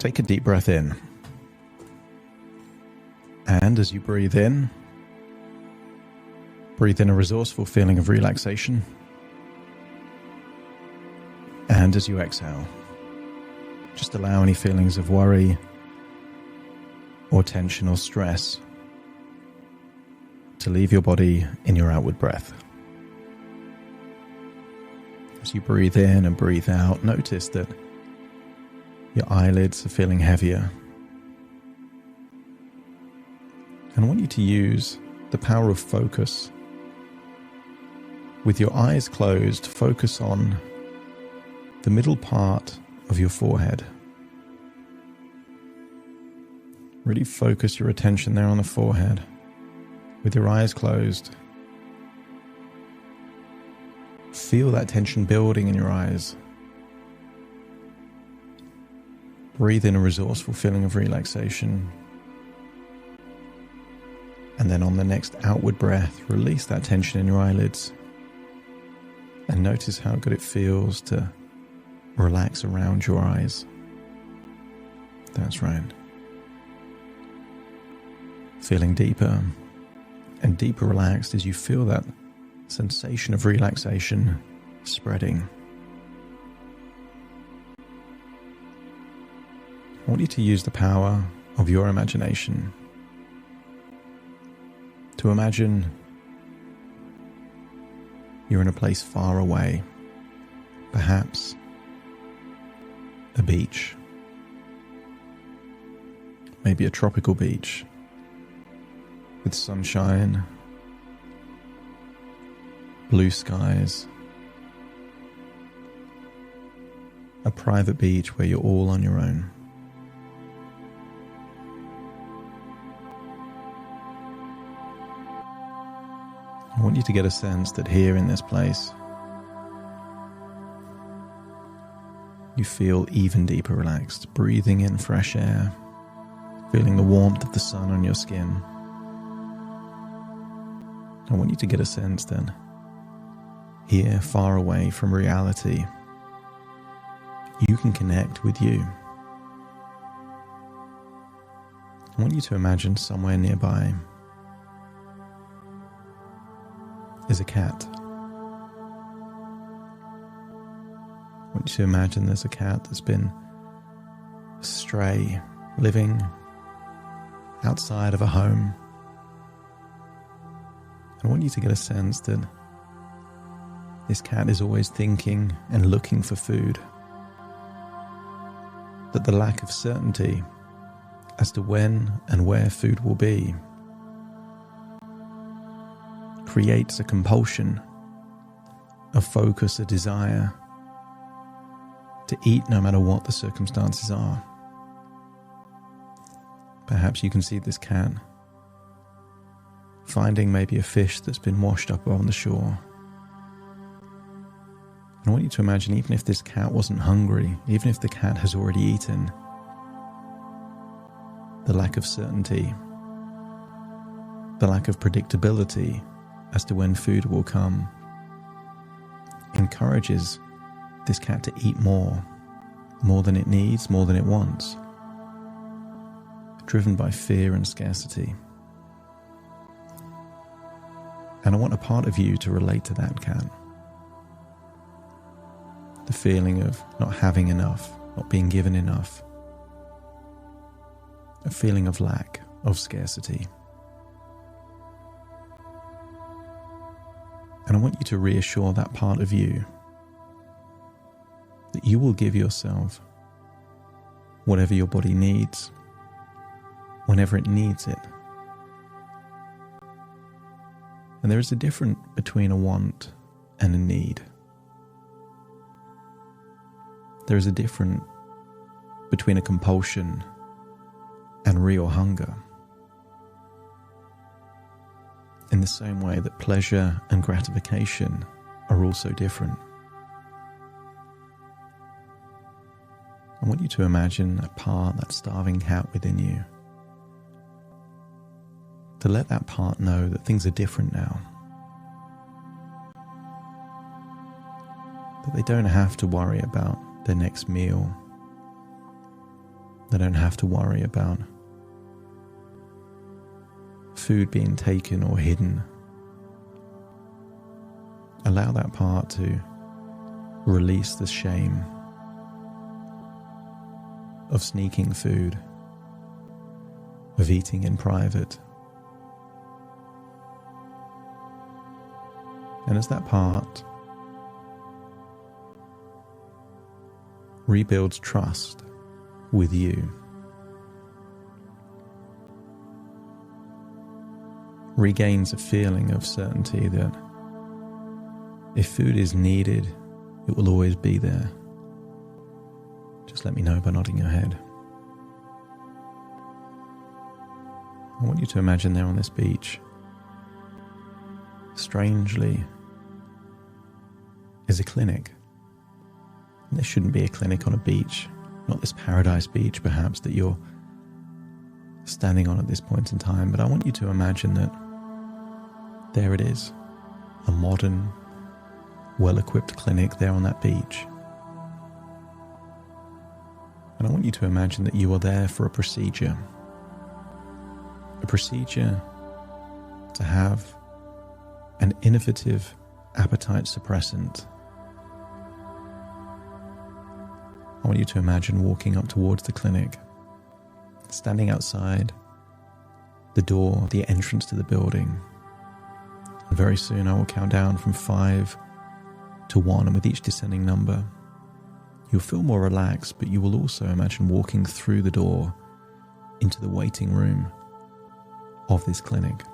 Take a deep breath in. And as you breathe in a resourceful feeling of relaxation. And as you exhale, just allow any feelings of worry or tension or stress to leave your body in your outward breath. As you breathe in and breathe out, notice that your eyelids are feeling heavier. And I want you to use the power of focus. With your eyes closed, focus on the middle part of your forehead. Really focus your attention there on the forehead. With your eyes closed, feel that tension building in your eyes. Breathe in a resourceful feeling of relaxation. And then on the next outward breath, release that tension in your eyelids. And notice how good it feels to relax around your eyes. That's right. Feeling deeper and deeper relaxed as you feel that sensation of relaxation spreading. I want you to use the power of your imagination to imagine you're in a place far away, perhaps a beach, maybe a tropical beach with sunshine, blue skies, a private beach where you're all on your own. I want you to get a sense that here in this place, you feel even deeper relaxed, breathing in fresh air, feeling the warmth of the sun on your skin. I want you to get a sense that here, far away from reality, you can connect with you. I want you to imagine somewhere nearby is a cat. I want you to imagine there's a cat that's been stray, living outside of a home. I want you to get a sense that this cat is always thinking and looking for food. That the lack of certainty as to when and where food will be creates a compulsion, a focus, a desire to eat no matter what the circumstances are. Perhaps you can see this cat finding maybe a fish that's been washed up on the shore. And I want you to imagine, even if this cat wasn't hungry, even if the cat has already eaten, the lack of certainty, the lack of predictability as to when food will come encourages this cat to eat more than it needs, more than it wants, driven by fear and scarcity. And I want a part of you to relate to that cat. The feeling of not having enough, not being given enough. A feeling of lack, of scarcity. And I want you to reassure that part of you that you will give yourself whatever your body needs, whenever it needs it. And there is a difference between a want and a need. There is a difference between a compulsion and real hunger. In the same way that pleasure and gratification are also different. I want you to imagine that part, that starving cat within you. To let that part know that things are different now. That they don't have to worry about their next meal. They don't have to worry about food being taken or hidden. Allow that part to release the shame of sneaking food, of eating in private. And as that part rebuilds trust with you, regains a feeling of certainty that if food is needed, it will always be there. Just let me know by nodding your head. I want you to imagine there on this beach, strangely, is a clinic. And there shouldn't be a clinic on a beach, not this paradise beach perhaps that you're standing on at this point in time, but I want you to imagine that there it is, a modern, well-equipped clinic there on that beach. And I want you to imagine that you are there for a procedure to have an innovative appetite suppressant. I want you to imagine walking up towards the clinic, standing outside the door, the entrance to the building. And very soon I will count down from 5 to 1, and with each descending number, you'll feel more relaxed, but you will also imagine walking through the door into the waiting room of this clinic.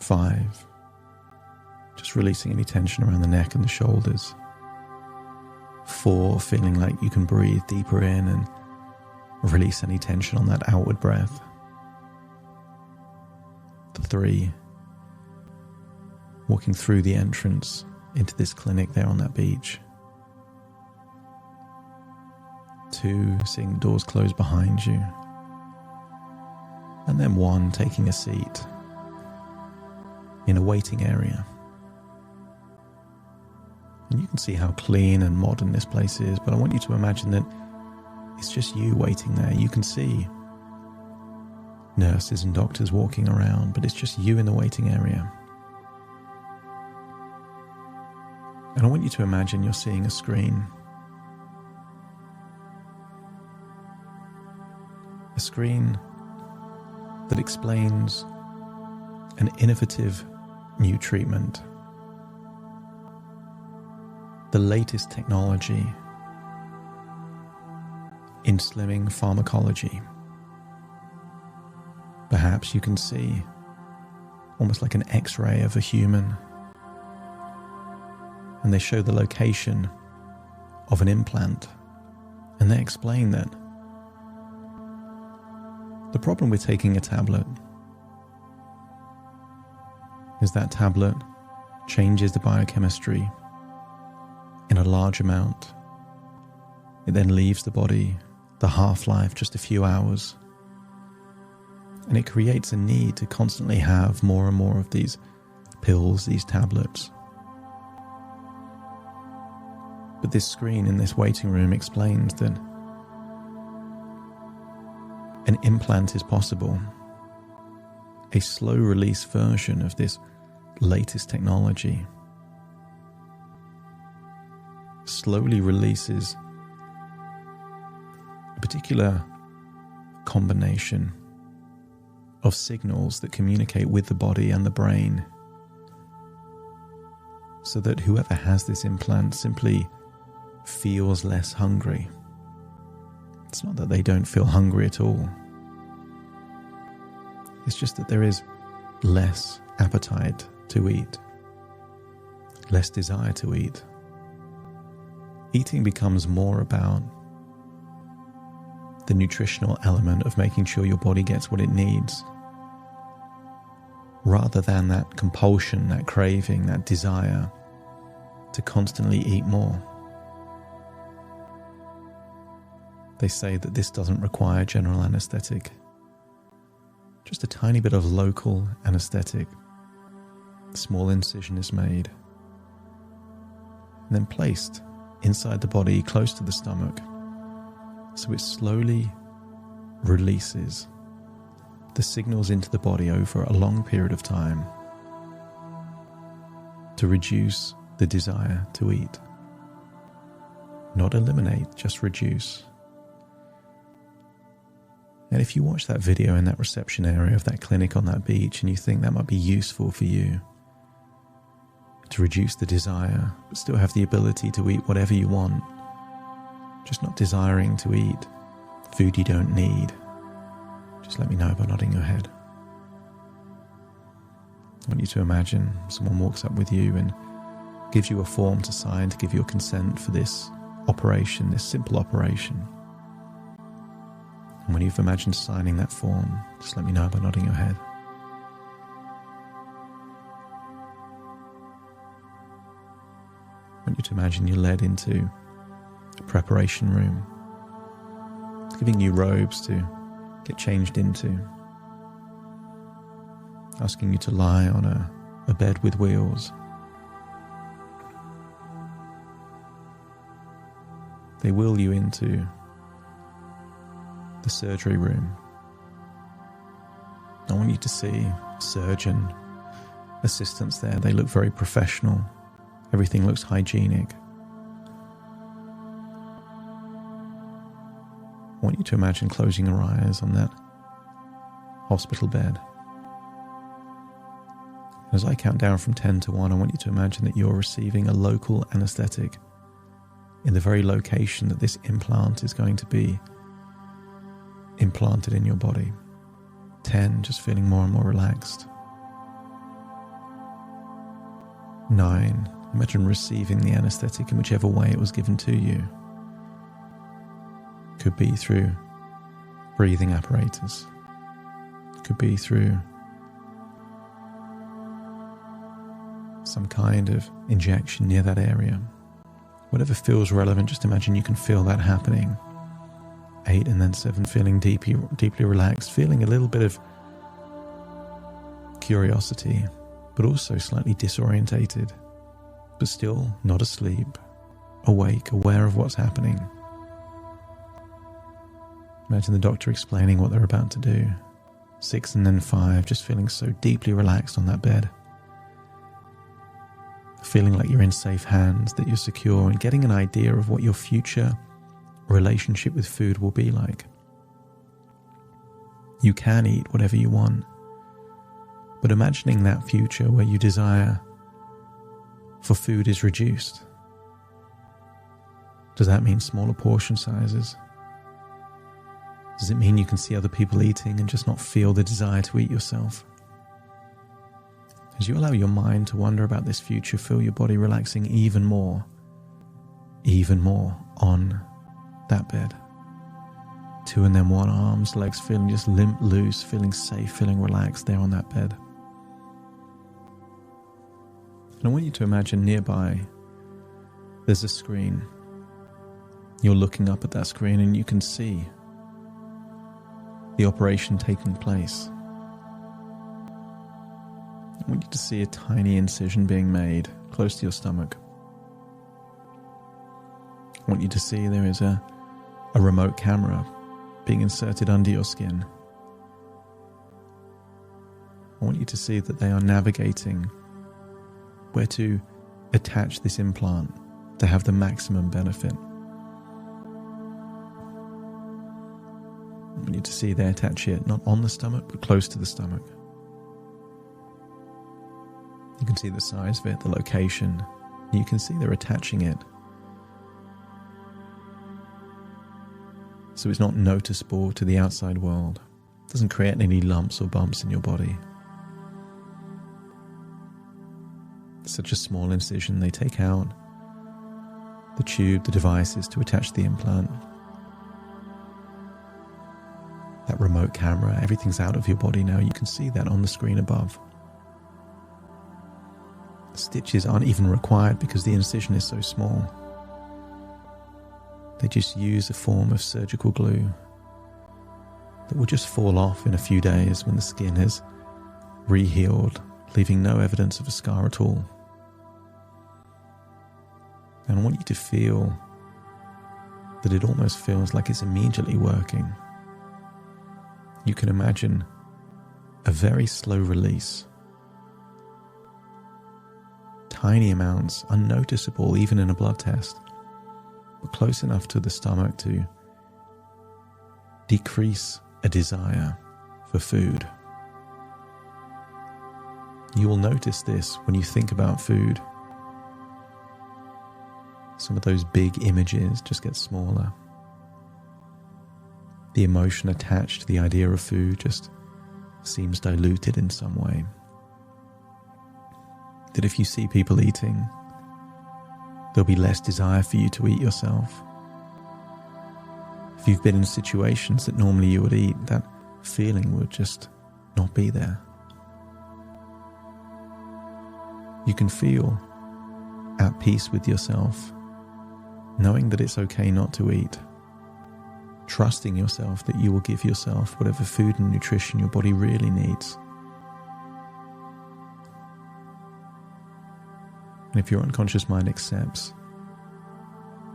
5, just releasing any tension around the neck and the shoulders. 4, feeling like you can breathe deeper in and release any tension on that outward breath. 3, walking through the entrance into this clinic there on that beach. 2, seeing the doors close behind you. And then 1, taking a seat in a waiting area. And you can see how clean and modern this place is, but I want you to imagine that it's just you waiting there. You can see nurses and doctors walking around, but it's just you in the waiting area. And I want you to imagine you're seeing a screen. A screen that explains an innovative new treatment, the latest technology in slimming pharmacology. Perhaps you can see almost like an X-ray of a human, and they show the location of an implant, and they explain that the problem with taking a tablet is that tablet changes the biochemistry in a large amount. It then leaves the body, the half-life just a few hours, and it creates a need to constantly have more and more of these pills, these tablets. But this screen in this waiting room explains that an implant is possible, a slow-release version of this latest technology. Slowly releases a particular combination of signals that communicate with the body and the brain, so that whoever has this implant simply feels less hungry. It's not that they don't feel hungry at all. It's just that there is less appetite to eat, less desire to eat. Eating becomes more about the nutritional element of making sure your body gets what it needs, rather than that compulsion, that craving, that desire to constantly eat more. They say that this doesn't require general anesthetic, just a tiny bit of local anesthetic. A small incision is made and then placed inside the body, close to the stomach. So it slowly releases the signals into the body over a long period of time to reduce the desire to eat. Not eliminate, just reduce. And if you watch that video in that reception area of that clinic on that beach and you think that might be useful for you to reduce the desire, but still have the ability to eat whatever you want, just not desiring to eat food you don't need, just let me know by nodding your head. I want you to imagine someone walks up with you and gives you a form to sign to give your consent for this operation, this simple operation. And when you've imagined signing that form, just let me know by nodding your head. I want you to imagine you're led into a preparation room, giving you robes to get changed into, asking you to lie on a bed with wheels. They wheel you into the surgery room. I want you to see surgeon assistants there. They look very professional. Everything looks hygienic. I want you to imagine closing your eyes on that hospital bed. As I count down from 10 to 1, I want you to imagine that you're receiving a local anesthetic in the very location that this implant is going to be implanted in your body. 10, just feeling more and more relaxed. 9, imagine receiving the anesthetic in whichever way it was given to you. Could be through breathing apparatus. Could be through some kind of injection near that area. Whatever feels relevant, just imagine you can feel that happening. 8 and then 7, feeling deeply relaxed, feeling a little bit of curiosity, but also slightly disorientated, but still not asleep, awake, aware of what's happening. Imagine the doctor explaining what they're about to do. 6 and then 5, just feeling so deeply relaxed on that bed. Feeling like you're in safe hands, that you're secure, and getting an idea of what your future relationship with food will be like. You can eat whatever you want, but imagining that future where your desire for food is reduced. Does that mean smaller portion sizes? Does it mean you can see other people eating and just not feel the desire to eat yourself? As you allow your mind to wonder about this future, feel your body relaxing even more on that bed. 2 and then 1, arms, legs feeling just limp, loose, feeling safe, feeling relaxed there on that bed. And I want you to imagine nearby there's a screen. You're looking up at that screen and you can see the operation taking place. I want you to see a tiny incision being made close to your stomach. I want you to see there is a remote camera being inserted under your skin. I want you to see that they are navigating where to attach this implant to have the maximum benefit. I want you to see they attach it not on the stomach but close to the stomach. You can see the size of it, the location. You can see they're attaching it so it's not noticeable to the outside world. It doesn't create any lumps or bumps in your body. It's such a small incision. They take out the tube, the devices to attach the implant. That remote camera, everything's out of your body now. You can see that on the screen above. Stitches aren't even required because the incision is so small. They just use a form of surgical glue that will just fall off in a few days when the skin has re-healed, leaving no evidence of a scar at all. And I want you to feel that it almost feels like it's immediately working. You can imagine a very slow release. Tiny amounts, unnoticeable even in a blood test, but close enough to the stomach to decrease a desire for food. You will notice this when you think about food. Some of those big images just get smaller. The emotion attached to the idea of food just seems diluted in some way. That if you see people eating, there'll be less desire for you to eat yourself. If you've been in situations that normally you would eat, that feeling would just not be there. You can feel at peace with yourself, knowing that it's okay not to eat, trusting yourself that you will give yourself whatever food and nutrition your body really needs. And if your unconscious mind accepts,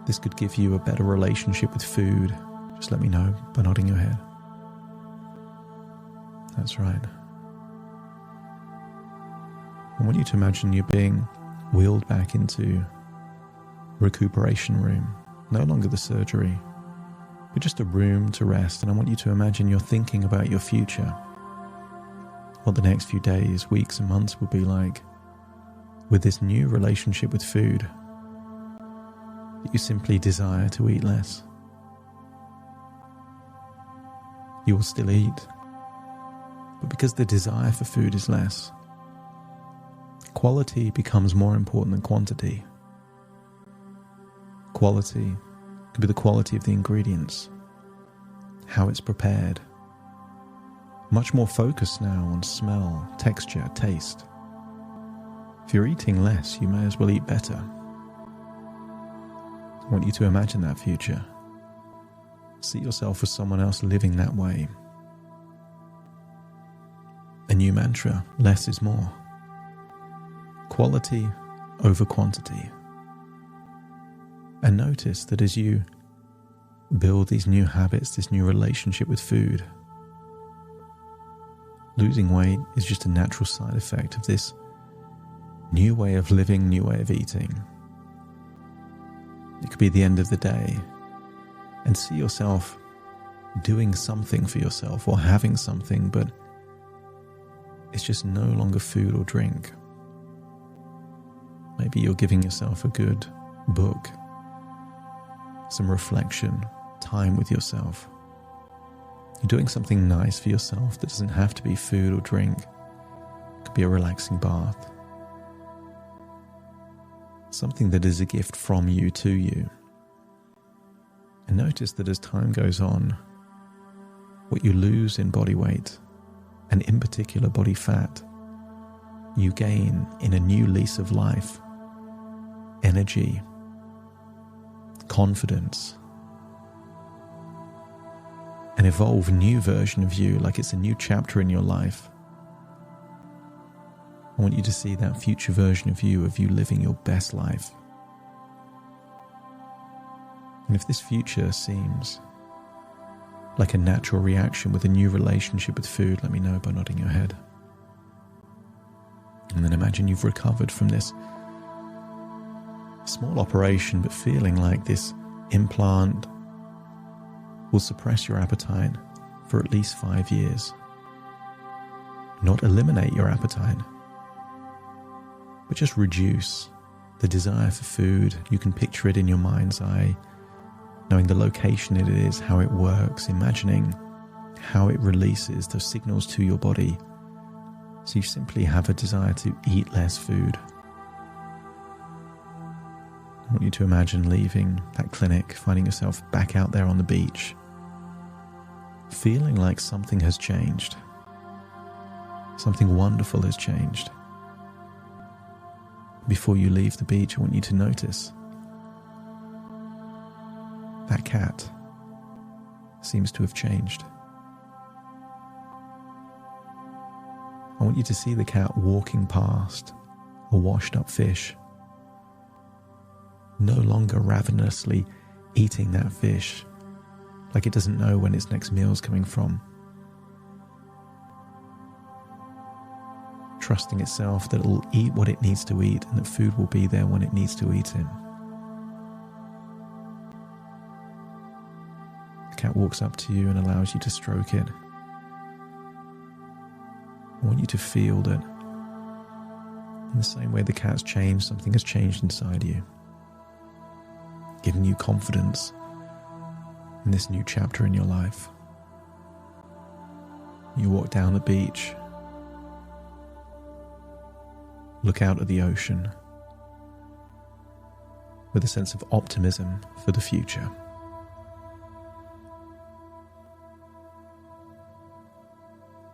this could give you a better relationship with food. Just let me know by nodding your head. That's right. I want you to imagine you're being wheeled back into recuperation room, no longer the surgery, but just a room to rest. And I want you to imagine you're thinking about your future, what the next few days, weeks and months will be like with this new relationship with food, that you simply desire to eat less. You will still eat, but because the desire for food is less, quality becomes more important than quantity. Quality could be the quality of the ingredients, how it's prepared. Much more focused now on smell, texture, taste. If you're eating less, you may as well eat better. I want you to imagine that future. See yourself as someone else living that way. A new mantra, less is more. Quality over quantity. And notice that as you build these new habits, this new relationship with food, losing weight is just a natural side effect of this new way of living, new way of eating. It could be the end of the day, and see yourself doing something for yourself or having something, but it's just no longer food or drink. Maybe you're giving yourself a good book, some reflection, time with yourself. You're doing something nice for yourself that doesn't have to be food or drink. It could be a relaxing bath. Something that is a gift from you to you. And notice that as time goes on, what you lose in body weight, and in particular body fat, you gain in a new lease of life, energy, confidence, an evolved new version of you, like it's a new chapter in your life. I want you to see that future version of you living your best life. And if this future seems like a natural reaction with a new relationship with food, let me know by nodding your head. And then imagine you've recovered from this small operation, but feeling like this implant will suppress your appetite for at least 5 years. Not eliminate your appetite, but just reduce the desire for food. You can picture it in your mind's eye, knowing the location it is, how it works, imagining how it releases those signals to your body. So you simply have a desire to eat less food. I want you to imagine leaving that clinic, finding yourself back out there on the beach, feeling like something has changed. Something wonderful has changed. Before you leave the beach, I want you to notice that cat seems to have changed. I want you to see the cat walking past a washed up fish. no longer ravenously eating that fish like it doesn't know when its next meal's coming from. Trusting itself that it will eat what it needs to eat and that food will be there when it needs to eat it. The cat walks up to you and allows you to stroke it. I want you to feel that in the same way the cat's changed, something has changed inside you, giving you confidence in this new chapter in your life. You walk down the beach, look out at the ocean with a sense of optimism for the future.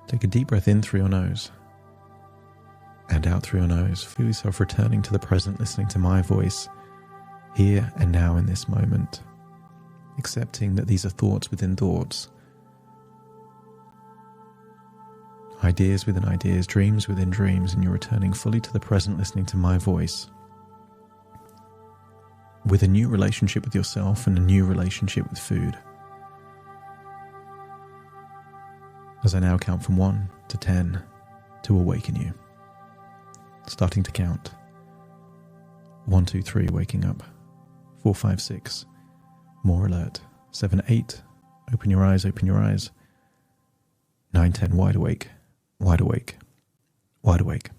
Take a deep breath in through your nose and out through your nose. Feel yourself returning to the present, listening to my voice here and now in this moment, accepting that these are thoughts within thoughts, ideas within ideas, dreams within dreams, and you're returning fully to the present, listening to my voice with a new relationship with yourself and a new relationship with food. As I now count from 1 to 10 to awaken you. Starting to count. 1, 2, 3, waking up. 4, 5, 6, more alert. 7, 8, open your eyes, open your eyes. 9, 10, wide awake, wide awake, wide awake.